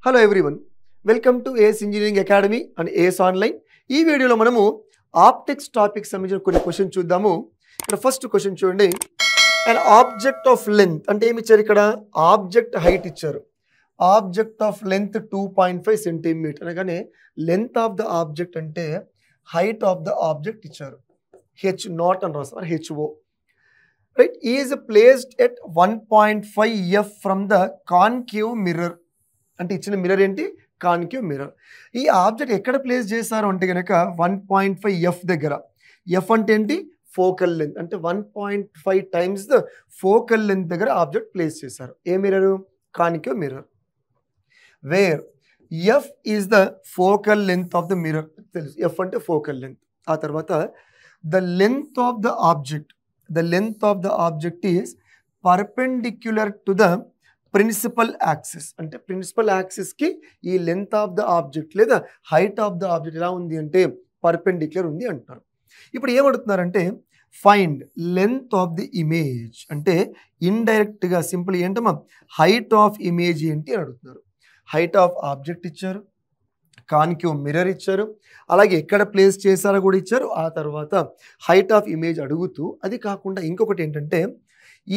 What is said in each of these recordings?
Hello everyone, welcome to AS engineering academy and AS online. ఈ వీడియోలో మనము optics topic సంబంధించిన కొన్ని క్వశ్చన్ చూద్దాము. ఇక్కడ ఫస్ట్ క్వశ్చన్ చూడండి. అండ్ ఆబ్జెక్ట్ ఆఫ్ లెంత్ అంటే ఏమి ఇచ్చారు? ఇక్కడ ఆబ్జెక్ట్ హైట్ ఇచ్చారు. ఆబ్జెక్ట్ ఆఫ్ లెంత్ 2.5 సెంటీమీటర్ అనగానే లెంత్ ఆఫ్ ద ఆబ్జెక్ట్ అంటే హైట్ ఆఫ్ ద ఆబ్జెక్ట్ ఇచ్చారు. హెచ్ నాట్ అని రాస్తారు, HO. Right, is placed at 1.5 F from the concave mirror. అంటే ఇచ్చిన మిర్రర్ ఏంటి? Concave mirror. ఈ ఆబ్జెక్ట్ ఎక్కడ ప్లేస్ చేశారు అంటే కనుక 1.5 ఎఫ్ దగ్గర. ఎఫ్ అంటే ఏంటి? Focal length. అంటే 1.5 టైమ్స్ ద ఫోకల్ లెంత్ దగ్గర ఆబ్జెక్ట్ ప్లేస్ చేశారు. ఏ mirror? Concave mirror. Where F is the focal length of the mirror. తెలుసు, ఎఫ్ అంటే ఫోకల్ లెంత్. ఆ తర్వాత the length of the object is perpendicular to the principal axis. అంటే principal యాక్సిస్కి ఈ లెంత్ ఆఫ్ ద ఆబ్జెక్ట్ లేదా height of the object ఎలా ఉంది అంటే పర్పెండిక్యులర్ ఉంది అంటారు. ఇప్పుడు ఏమడుగుతున్నారంటే find length of the image. అంటే ఇండైరెక్ట్గా సింపుల్ ఏంటమ్మా, హైట్ ఆఫ్ ఇమేజ్ ఏంటి అని అడుగుతున్నారు. హైట్ ఆఫ్ ఆబ్జెక్ట్ ఇచ్చారు, కాన్కేవ్ మిర్రర్ ఇచ్చారు, అలాగే ఎక్కడ ప్లేస్ చేశారో కూడా ఇచ్చారు. ఆ తర్వాత హైట్ ఆఫ్ ఇమేజ్ అడుగుతూ, అది కాకుండా ఇంకొకటి ఏంటంటే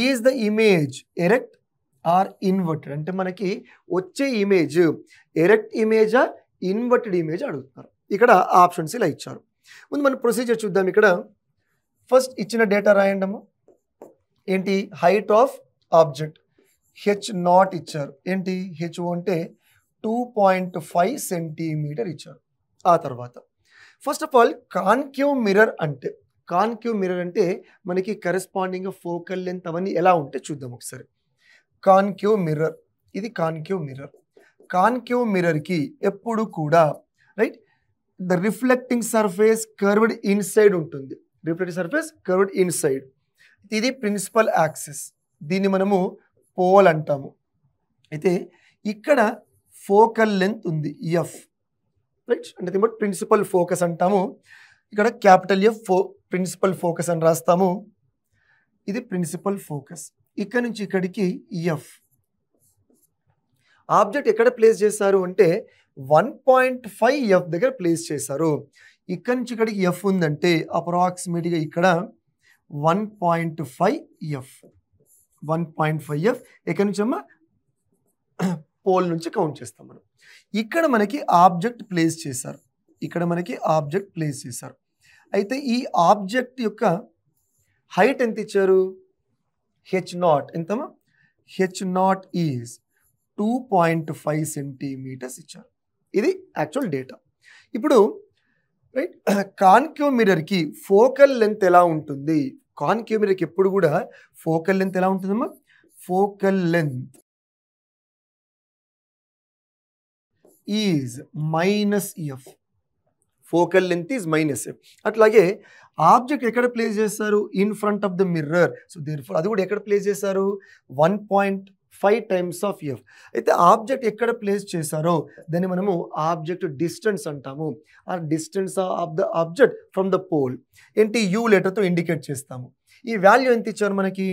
is the image erect or inverted. అంటే మనకి వచ్చే ఇమేజ్ ఎరెక్ట్ ఇమేజా ఇన్వర్టెడ్ ఇమేజ్ అడుగుతున్నారు. ఇక్కడ ఆప్షన్స్ ఇలా ఇచ్చారు. ముందు మనం ప్రొసీజర్ చూద్దాం. ఇక్కడ ఫస్ట్ ఇచ్చిన డేటా రాయండము. ఏంటి? Height of object H naught ఇచ్చారు. ఏంటి? హెచ్ఓ అంటే 2.5 సెంటీమీటర్ ఇచ్చారు. ఆ తర్వాత first of all concave mirror అంటే మనకి కరెస్పాండింగ్ ఫోకల్ లెంత్ అవన్నీ ఎలా ఉంటే చూద్దాం ఒకసారి. కాన్కేవ్ మిర్రర్, ఇది కాన్కేవ్ మిర్రర్. కాన్కేవ్ మిర్రర్కి ఎప్పుడు కూడా right the reflecting surface curved inside ఉంటుంది. Reflecting surface curved inside. ఇది ప్రిన్సిపల్ యాక్సిస్, దీన్ని మనము పోల్ అంటాము. అయితే ఇక్కడ ఫోకల్ లెంత్ ఉంది ఎఫ్. రైట్, అంటే ప్రిన్సిపల్ ఫోకస్ అంటాము. ఇక్కడ క్యాపిటల్ ఎఫ్ ప్రిన్సిపల్ ఫోకస్ అని రాస్తాము. ఇది ప్రిన్సిపల్ ఫోకస్. ఇక్కడ నుంచి ఇక్కడికి ఎఫ్. ఆబ్జెక్ట్ ఎక్కడ ప్లేస్ చేశారు అంటే 1.5 ఎఫ్ దగ్గర ప్లేస్ చేశారు. ఇక్కడ నుంచి ఇక్కడికి ఎఫ్ ఉందంటే అప్రాక్సిమేట్గా ఇక్కడ 1.5 ఎఫ్. 1.5 ఎఫ్ ఎక్కడి నుంచి అమ్మా? పోల్ నుంచి కౌంట్ చేస్తాం మనం. ఇక్కడ మనకి ఆబ్జెక్ట్ ప్లేస్ చేశారు. అయితే ఈ ఆబ్జెక్ట్ యొక్క హైట్ ఎంత ఇచ్చారు? హెచ్ నాట్ ఎంతమా? హెచ్ నాట్ ఈజ్ 2.5 సెంటీమీటర్స్ ఇచ్చారు. ఇది యాక్చువల్ డేటా. ఇప్పుడు రైట్, కాన్కేవ్ మిర్రర్కి ఫోకల్ లెంత్ ఎలా ఉంటుంది? కాన్కేవ్ మిర్రర్కి ఎప్పుడు కూడా ఫోకల్ లెంత్ ఎలా ఉంటుందమ్మా? Focal length is minus F. Focal length is minus F. అట్లాగే ఆబ్జెక్ట్ ఎక్కడ ప్లేస్ చేస్తారు? In front of the mirror. So therefore అది కూడా ఎక్కడ ప్లేస్ చేశారు? 1.5 టైమ్స్ ఆఫ్ ఎఫ్. అయితే ఆబ్జెక్ట్ ఎక్కడ ప్లేస్ చేశారో దాన్ని మనము ఆబ్జెక్ట్ డిస్టెన్స్ అంటాము. ఆ distance of the object from the pole ఏంటి? యూ లెటర్తో ఇండికేట్ చేస్తాము. ఈ వాల్యూ ఎంత ఇచ్చారు మనకి?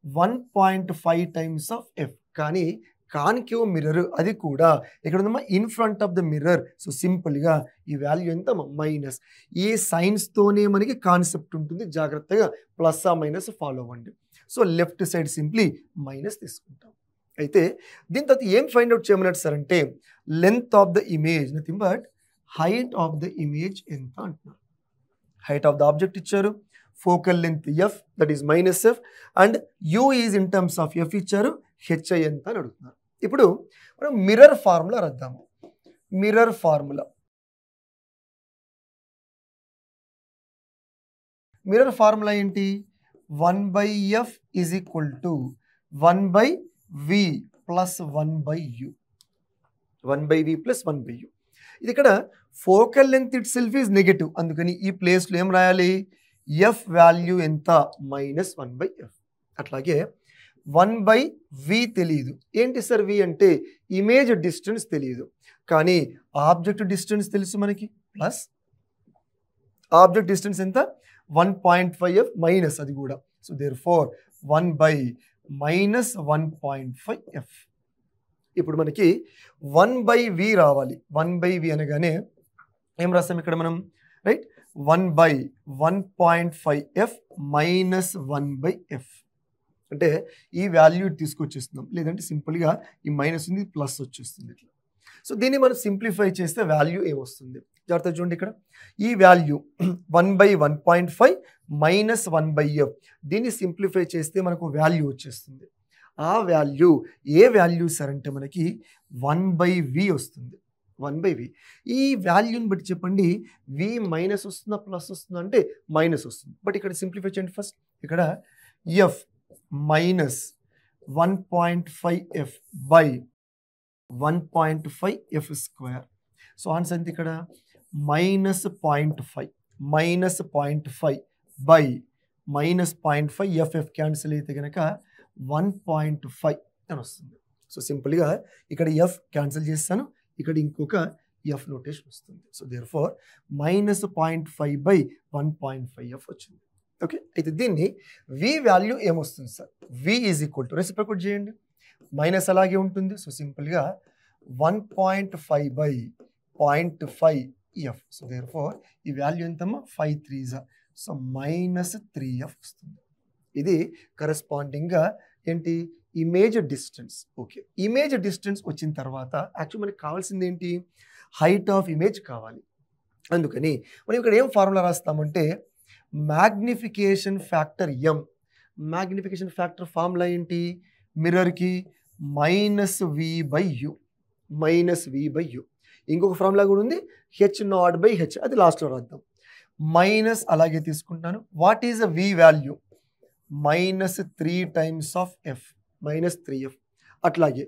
1.5 టైమ్స్ ఆఫ్ ఎఫ్. కానీ కాన్కేవ్ మిర్రర్ అది కూడా ఎక్కడ ఉందమ్మా? In front of the mirror. So సింపుల్గా ఈ వాల్యూ ఎంత? మైనస్. ఈ సైన్స్తోనే మనకి కాన్సెప్ట్ ఉంటుంది, జాగ్రత్తగా ప్లస్ ఆ మైనస్ ఫాలో అవ్వండి. So left side simply minus తీసుకుంటాం. అయితే దీని తర్వాత ఏం ఫైండ్ అవుట్ చేయమన్నట్టు సార్ అంటే length of the image, nothing but height of the image ఎంత అంటున్నారు. హైట్ ఆఫ్ ద ఆబ్జెక్ట్ ఇచ్చారు, focal length F that is minus F, and you is in terms of F ఇచ్చారు, HI ఎంత అని అడుగుతున్నారు. ఇప్పుడు మనం మిర్రర్ ఫార్ములా రాద్దాము. మిర్రర్ ఫార్ములా ఏంటి? 1/f is equal to 1/v plus 1/u. 1/v plus 1/u. ఇది ఇక్కడ focal length it self is negative, అందుకని ఈ ప్లేస్లో ఏం రాయాలి? ఎఫ్ వాల్యూ ఎంత? Minus 1/f. అట్లాగే 1/v తెలియదు. ఏంటి సార్ వి అంటే? ఇమేజ్ డిస్టెన్స్ తెలియదు, కానీ ఆబ్జెక్ట్ డిస్టెన్స్ తెలుసు మనకి. ప్లస్ ఆబ్జెక్ట్ డిస్టెన్స్ ఎంత? 1.5f మైనస్ అది కూడా. So therefore 1/-1.5f. ఇప్పుడు మనకి 1/v రావాలి. 1/v అనగానే ఏం రాస్తాం ఇక్కడ మనం, రైట్? 1/1.5f మైనస్ 1/f అంటే ఈ వాల్యూ తీసుకొచ్చేస్తున్నాం. లేదంటే సింపుల్గా ఈ మైనస్ ఉంది, ప్లస్ వచ్చేస్తుంది ఇట్లా. సో దీన్ని మనం సింప్లిఫై చేస్తే వాల్యూ ఏమొస్తుంది జాగ్రత్త చూడండి. ఇక్కడ ఈ వాల్యూ 1/1.5 మైనస్ 1/f, దీన్ని సింప్లిఫై చేస్తే మనకు వాల్యూ వచ్చేస్తుంది. ఆ వాల్యూ ఏ వాల్యూ సార్ అంటే మనకి 1/v వస్తుంది. 1/v. ఈ వాల్యూని బట్టి చెప్పండి, v మైనస్ వస్తుందా ప్లస్ వస్తుందా అంటే మైనస్ వస్తుంది. బట్ ఇక్కడ సింప్లిఫై చేయండి ఫస్ట్. ఇక్కడ f minus 1.5f by 1.5f square. So answer ఎంత ఇక్కడ minus 0.5 minus 0.5 by minus 0.5 F cancel అయితే కనుక 1.5 అని వస్తుంది. సో సింపుల్గా ఇక్కడ ఎఫ్ క్యాన్సిల్ చేస్తాను, ఇక్కడ ఇంకొక ఎఫ్ నోటేషన్ వస్తుంది. So therefore minus 0.5 by 1.5f వచ్చింది. ఓకే, అయితే దీన్ని వి వాల్యూ ఏమొస్తుంది sir? V is equal to reciprocate చేయండి, మైనస్ అలాగే ఉంటుంది. సో సింపుల్గా 1.5 by 0.5f. So therefore ఈ వాల్యూ ఎంతమ్మా 5 3s, సో మైనస్ 3f వస్తుంది. ఇది కరెస్పాండింగ్గా ఏంటి image distance. Okay, image distance వచ్చిన తర్వాత యాక్చువల్ మనకి కావాల్సింది ఏంటి, హైట్ ఆఫ్ ఇమేజ్ కావాలి. అందుకని మనం ఇక్కడ ఏం ఫార్ములా రాస్తామంటే magnification factor m. Magnification factor formula ఏంటి, మిర్రర్కి minus v by u, minus v by u. ఇంకొక ఫార్ములా కూడా ఉంది h0/h, అది లాస్ట్లో రాద్దాం. మైనస్ అలాగే తీసుకుంటాను. What is the v value? Minus 3 times of f, minus 3f. అట్లాగే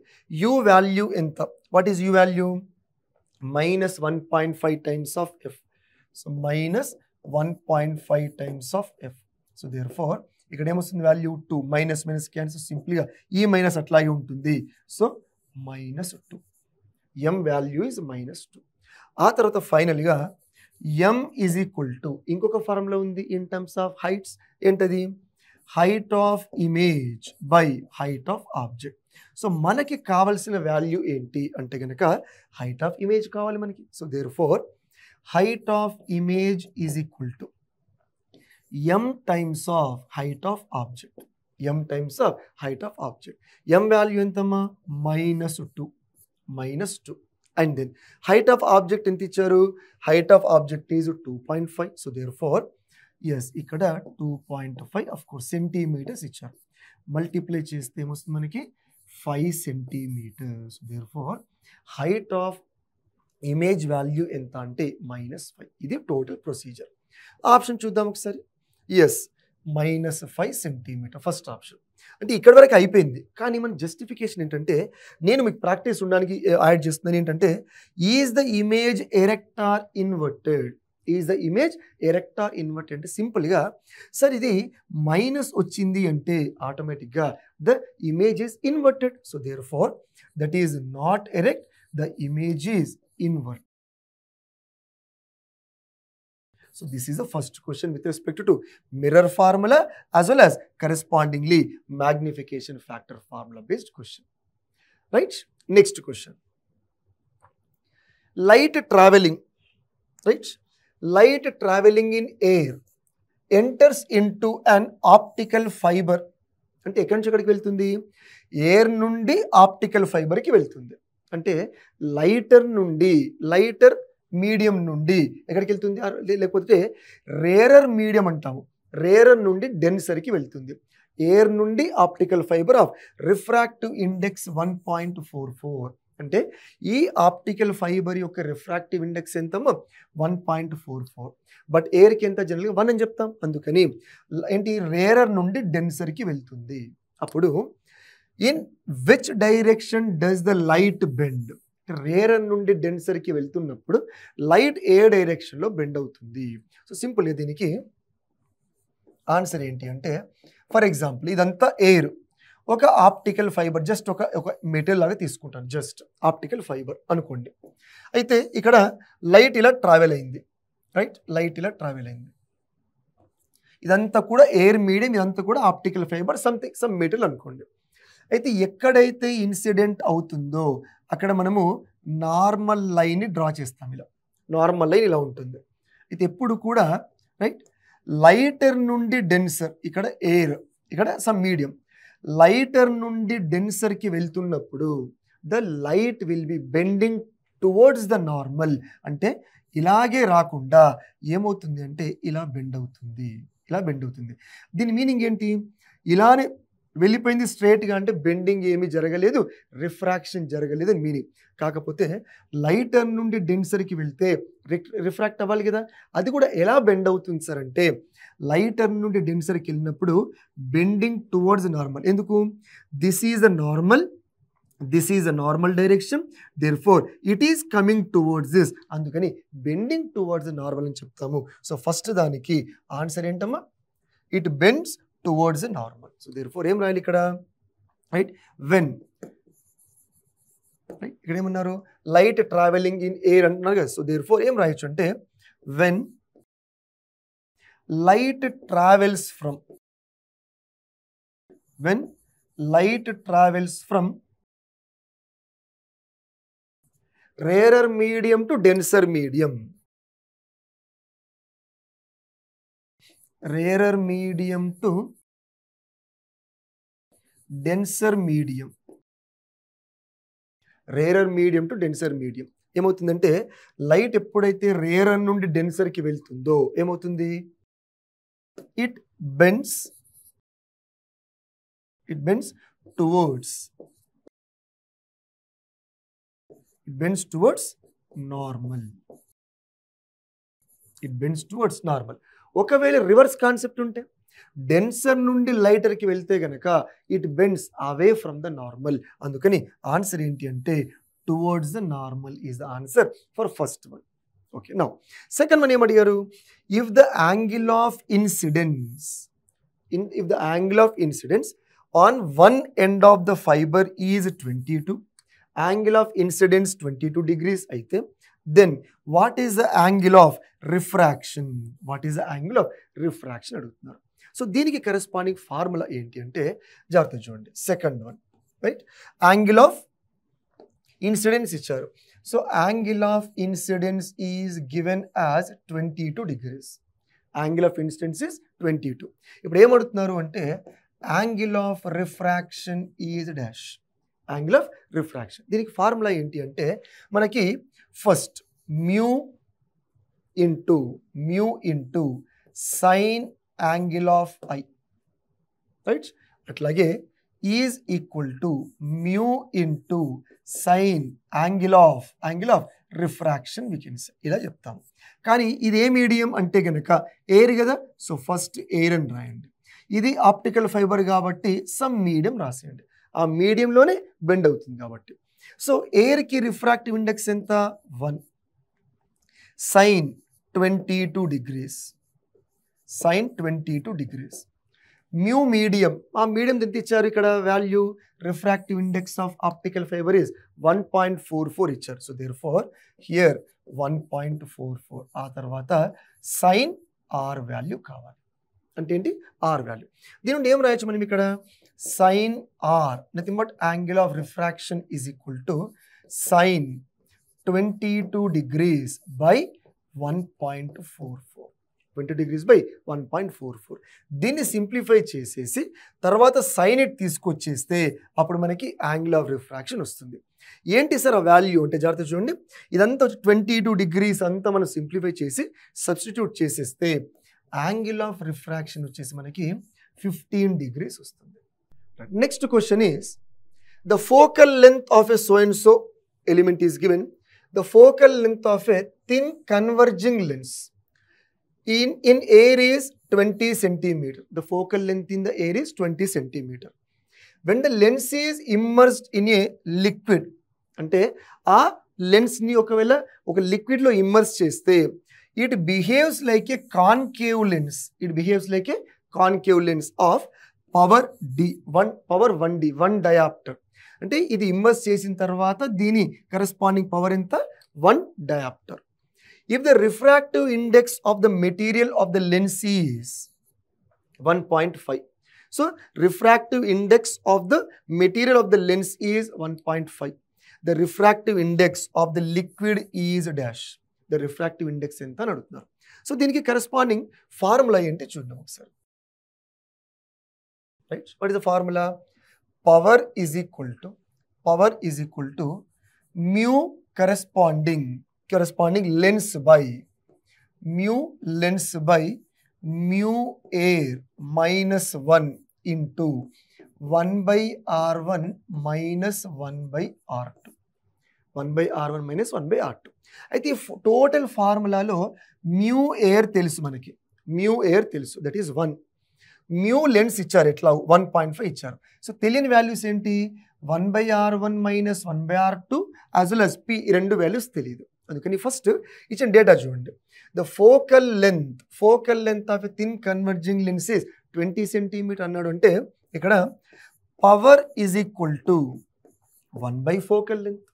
u వాల్యూ ఎంత? What is u value? Minus 1.5 times of f, so minus 1.5 times of f. So therefore ఇక్కడ ఏమొస్తుంది value 2, minus minus cancel, సింపుల్గా ఈ minus అట్లాగే ఉంటుంది. So minus 2, m value is minus 2. ఆ తర్వాత ఫైనల్గా m ఈజ్ ఈక్వల్ టు ఇంకొక ఫార్ములా ఉంది ఇన్ టర్మ్స్ ఆఫ్ హైట్స్. ఏంటది? Height of image by height of object. So మనకి కావాల్సిన వాల్యూ ఏంటి అంటే కనుక హైట్ ఆఫ్ ఇమేజ్ కావాలి మనకి. So therefore height of image is equal to m times of height of object, m times of height of object. m value ఎంతమ్మా minus 2, minus 2. And then height of object ఎంత ఇచ్చారు? Height of object is 2.5. So therefore yes ఇక్కడ 2.5 of course centimetres ఇచ్చారు. Multiply చేస్తే ఏమొస్తుంది మనకి 5 centimetres. Therefore height of image value ఎంత అంటే -5. ఇది టోటల్ ప్రొసీజర్. ఆప్షన్ చూద్దాం ఒకసారి. S minus 5 centimetre first option. అంటే ఇక్కడ వరకు అయిపోయింది. కానీ మన జస్టిఫికేషన్ ఏంటంటే నేను మీకు ప్రాక్టీస్ ఉండడానికి యాడ్ చేస్తున్నాను. ఏంటంటే is the image erect or inverted, is the image erect or inverted అంటే సింపుల్గా సార్ ఇది మైనస్ వచ్చింది అంటే ఆటోమేటిక్గా the image is inverted. So therefore that is not erect, the image is invert. So this is the first question with respect to mirror formula as well as correspondingly magnification factor formula based question. Right? Next question. Light traveling. Right? Light traveling in air enters into an optical fiber. అంటే ఎక్కడి నుంచి ఎక్కడికి వెళ్తుంది? Air నుండి optical ఫైబర్కి వెళ్తుంది. అంటే lighter medium నుండి ఎక్కడికి వెళ్తుంది? లేకపోతే రేరర్ మీడియం అంటాము, రేరర్ నుండి డెన్సర్కి వెళ్తుంది. ఎయిర్ నుండి optical fibre of refractive index 1.44. అంటే ఈ ఆప్టికల్ ఫైబర్ యొక్క రిఫ్రాక్టివ్ ఇండెక్స్ ఎంతమో 1.44. బట్ ఎయిర్కి ఎంత జనరల్గా 1 అని చెప్తాం. అందుకని ఏంటి రేరర్ నుండి డెన్సర్కి వెళ్తుంది. అప్పుడు in which direction does the light bend? Rarer నుండి డెన్సర్కి వెళ్తున్నప్పుడు లైట్ ఏ డైరెక్షన్లో బెండ్ అవుతుంది? సో సింపుల్గా దీనికి ఆన్సర్ ఏంటి అంటే ఫర్ ఎగ్జాంపుల్ ఇదంతా ఎయిర్, ఒక ఆప్టికల్ ఫైబర్ జస్ట్ ఒక మెటీరియల్ లాగా తీసుకుంటాను, జస్ట్ ఆప్టికల్ ఫైబర్ అనుకోండి. అయితే ఇక్కడ లైట్ ఇలా ట్రావెల్ అయింది, రైట్? లైట్ ఇలా ట్రావెల్ అయింది. ఇదంతా కూడా ఎయిర్ మీడియం, ఇదంతా కూడా ఆప్టికల్ ఫైబర్, సమ్ మెటీరియల్ అనుకోండి. అయితే ఎక్కడైతే ఇన్సిడెంట్ అవుతుందో అక్కడ మనము నార్మల్ లైన్ని డ్రా చేస్తాం. ఇలా నార్మల్ లైన్ ఇలా ఉంటుంది. అయితే ఎప్పుడు కూడా రైట్ లైటర్ నుండి డెన్సర్, ఇక్కడ ఎయిర్, ఇక్కడ సమ్ మీడియం, లైటర్ నుండి డెన్సర్కి వెళ్తున్నప్పుడు the light will be bending towards the normal. అంటే ఇలాగే రాకుండా ఏమవుతుంది అంటే ఇలా బెండ్ అవుతుంది, ఇలా బెండ్ అవుతుంది. దీని మీనింగ్ ఏంటి? ఇలానే వెళ్ళిపోయింది స్ట్రేట్గా అంటే బెండింగ్ ఏమీ జరగలేదు, రిఫ్రాక్షన్ జరగలేదు అని మీనింగ్. కాకపోతే లైటర్ నుండి డెన్సర్కి వెళ్తే రిఫ్రాక్ట్ అవ్వాలి కదా, అది కూడా ఎలా బెండ్ అవుతుంది సార్ అంటే లైటర్ నుండి డెన్సర్కి వెళ్ళినప్పుడు బెండింగ్ టువర్డ్స్ నార్మల్. ఎందుకు? This is the normal, this is a normal direction, therefore it is coming towards this, అందుకని బెండింగ్ టువర్డ్స్ నార్మల్ అని చెప్తాము. సో ఫస్ట్ దానికి ఆన్సర్ ఏంటమ్మా? It bends towards normal. So therefore ఏం రాయాలి ఇక్కడ? రైట్, వెన్ రైట్, ఇక్కడ ఏమన్నారు? లైట్ ట్రావెలింగ్ ఇన్ ఎయిర్ అంటున్నారు కదా. సో దేర్ఫోర్ ఏం రాయొచ్చు అంటే when light travels from, when light travels from rarer medium to denser medium, rarer medium to denser medium, rarer medium to denser medium. ఏమవుతుందంటే light ఎప్పుడైతే rarer నుండి డెన్సర్కి వెళ్తుందో ఏమవుతుంది? It bends towards, it bends towards normal, it bends towards normal. ఒకవేళ reverse concept ఉంటే denser నుండి లైటర్కి వెళ్తే గనక it bends away from the normal. అందుకని ఆన్సర్ ఏంటి అంటే towards the normal is the answer for first one. Okay, now second one ఏం అడిగారు? If the angle of incidence, if the angle of incidence on one end of the fibre is 22, angle of incidence 22 degrees అయితే then what is the angle of refraction? What is the angle of refraction అడుగుతున్నారు. So దీనికి corresponding formula ఏంటి అంటే జాగ్రత్త చూడండి. Second one right, angle of incidence ఇచ్చారు. So angle of incidence is given as 22 degrees. Angle of incidence is 22. ఇప్పుడు ఏమడుగుతున్నారు అంటే angle of refraction is dash, angle of refraction. దీనికి ఫార్ములా ఏంటి అంటే మనకి first mu into sine angle of I right, అట్లాగే is equal to mu into sine angle of refraction we can సే, ఇలా చెప్తాము. కానీ ఇది ఏ మీడియం అంటే కనుక ఎయిర్ కదా. సో ఫస్ట్ ఎయిర్ అని రాయండి. ఇది ఆప్టికల్ ఫైబర్ కాబట్టి సమ్ మీడియం రాసేయండి, ఆ మీడియంలోనే బెండ్ అవుతుంది కాబట్టి. సో ఎయిర్కి రిఫ్రాక్టివ్ ఇండెక్స్ ఎంత? 1, sine 22 degrees, sine 22 degrees. Mu medium, ఆ మీడియం ఎంత ఇచ్చారు ఇక్కడ value? Refractive index of optical fibre is 1.44 ఇచ్చారు. So therefore here 1.44. ఆ తర్వాత సైన్ ఆర్ వాల్యూ కావాలి. అంటే ఏంటి? R value. దీని నుండి ఏం రాయొచ్చు మనం ఇక్కడ? sin r, nothing but angle of refraction is equal to sin 22 degrees by 1.44. 20 degrees by 1.44. దీన్ని సింప్లిఫై చేసేసి తర్వాత సైన్ ఇట్ తీసుకొచ్చేస్తే అప్పుడు మనకి యాంగిల్ ఆఫ్ రిఫ్రాక్షన్ వస్తుంది. ఏంటి సార్ ఆ వాల్యూ అంటే జాగ్రత్త చూడండి. ఇదంతా 22 degrees అంతా మనం సింప్లిఫై చేసి సబ్స్టిట్యూట్ చేసేస్తే యాంగిల్ ఆఫ్ రిఫ్రాక్షన్ వచ్చేసి మనకి 15 degrees వస్తుంది. Next question is, the focal length of a so and so element is given. The focal length of a thin converging lens in air is 20 centimeter. The focal length in the air is 20 centimeter. When the lens is immersed in a liquid, అంటే ఆ lens ని ఒకవేళ ఒక liquid లో immerse చేస్తే it behaves like a concave lens. It behaves like a concave lens of power D, 1 dioptre. అంటే ఇది immerse చేసిన తర్వాత దీని కరెస్పాండింగ్ పవర్ ఎంత? 1 dioptre. If the refractive index of the material of the lens is 1.5. So refractive index of the material of the lens is 1.5. The refractive index of the liquid is dash. The refractive index ఎంత అని అడుగుతున్నారు. So దీనికి corresponding formula ఏంటి చూద్దాం ఒకసారి. Right, what is the formula? Power is equal to mu corresponding lens by mu air minus 1 into 1 by R1 minus 1 by R2. 1 by R1 minus 1 by R2. అయితే total ఫార్ములాలో mu air తెలుసు మనకి, that is 1. Mu lens ఇచ్చారు, ఎట్లా 1.5 ఇచ్చారు. So తెలియని values ఏంటి? 1 by R1 minus 1 by R2 as well as P, ఈ రెండు వాల్యూస్ తెలియదు. అందుకని ఫస్ట్ ఇచ్చిన డేటా చూడండి. The focal length of a thin converging lens is 20 centimetre అన్నాడు అంటే ఇక్కడ power is equal to 1 by focal length.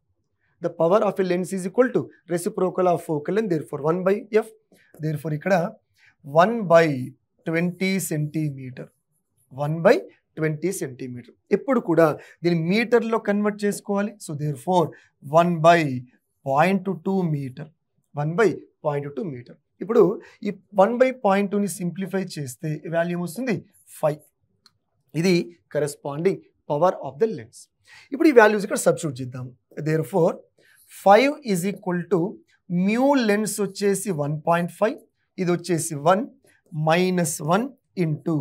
The power of a lens is equal to reciprocal of focal length, therefore 1 by F. Therefore ఇక్కడ 1 by 20 centimetre, 1 by 20 centimetre. ఎప్పుడు కూడా దీన్ని మీటర్లో convert చేసుకోవాలి. So therefore 1 by 0.2 metre, 1 by 0.2 metre. ఇప్పుడు ఈ 1 by 0.2ని simplify చేస్తే వాల్యూ వస్తుంది 5. ఇది corresponding power of the lens. ఇప్పుడు ఈ వాల్యూస్ ఇక్కడ సబ్స్టిట్యూట్ చేద్దాం. therefore 5 is equal to mu lens వచ్చేసి 1.5, ఇది వచ్చేసి 1 minus 1 into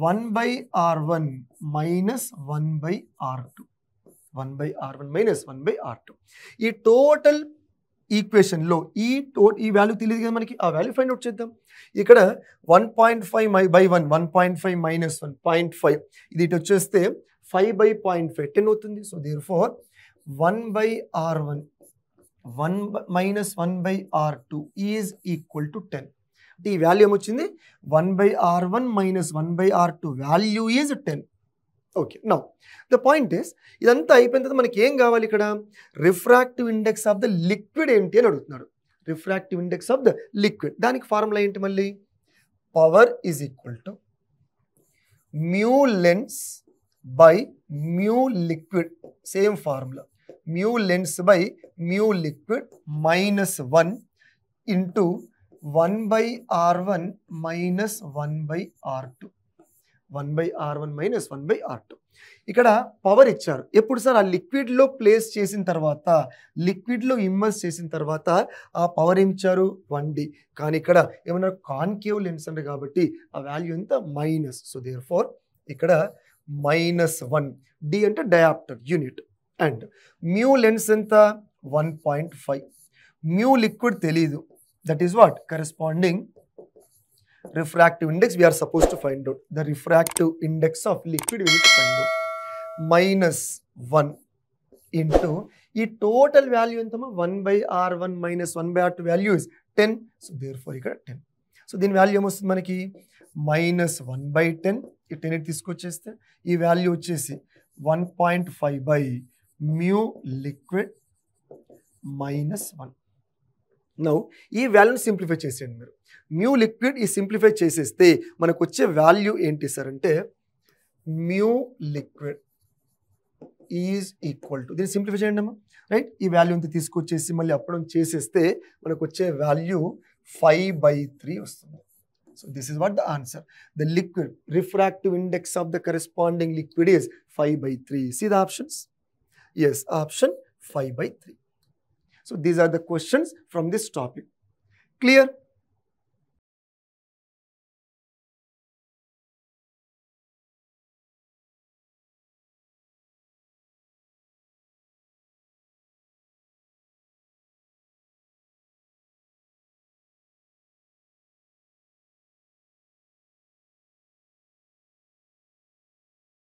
1 by R1 minus 1 by R2. 1 by R1 minus 1 by R2. ఈ టోటల్ ఈక్వేషన్లో ఈ వాల్యూ తెలియదు కదా మనకి, ఆ వాల్యూ ఫైండ్ అవుట్ చేద్దాం. ఇక్కడ 1.5 by 1, 1.5 minus 1, 0.5. ఇది ఇటు వచ్చేస్తే 5 by 0.5, 10 అవుతుంది. So therefore 1 by R1 1 minus 1 by R2 is equal to 10. ఈ వాల్యూ ఏమొచ్చింది? 1 by R1 minus 1 by R2 value is 10. Okay, now the point is, ఇదంతా అయిపోయిన తర్వాత మనకి ఏం కావాలి? ఇక్కడ refractive index of the liquid ఏంటి అని అడుగుతున్నాడు. Refractive index of the liquid, దానికి ఫార్ములా ఏంటి మళ్ళీ? Power is equal to mu lens by mu liquid, same formula, mu lens by mu liquid minus 1 into 1 by R1 minus 1 by R2. 1 by R1 minus 1 by R2. ఇక్కడ power ఇచ్చారు. ఎప్పుడు sir? ఆ లిక్విడ్లో place చేసిన తర్వాత, లిక్విడ్లో immerse చేసిన తర్వాత ఆ power ఏమి ఇచ్చారు? 1D. కానీ ఇక్కడ ఏమన్నా కాన్కేవ్ లెన్స్ అంటే కాబట్టి ఆ వాల్యూ ఎంత? మైనస్. సో therefore ఇక్కడ -1. D అంటే dioptre unit. And mu lens ఎంత? 1.5. మ్యూ లిక్విడ్ తెలీదు. That is what? Corresponding refractive index we are supposed to find out. The refractive index of liquid we need to find out. -1 into ఈ total value ఎంతమా? 1 by R1 minus 1 by R2 value is 10. So therefore ఇక్కడ 10. So దీని value ఏమొస్తుంది మనకి? -1 by 10. ఈ 10 తీసుకొచ్చేస్తే ఈ value వచ్చేసి 1.5 by mu liquid -1. Now ఈ వాల్యూని సింప్లిఫై చేసేయండి మీరు. మ్యూ లిక్విడ్ ఈ సింప్లిఫై చేసేస్తే మనకు వచ్చే వాల్యూ ఏంటి సార్ అంటే mu liquid is equal to, దీన్ని సింప్లిఫై చేయండి అమ్మా. రైట్, ఈ వాల్యూ అంతా తీసుకొచ్చేసి మళ్ళీ అప్డౌన్ చేసేస్తే మనకు వచ్చే వాల్యూ 5/3 వస్తుంది. So this is what the answer. The liquid refractive index of the corresponding liquid is 5/3. See the options. Yes, option 5/3. So these are the questions from this topic. Clear?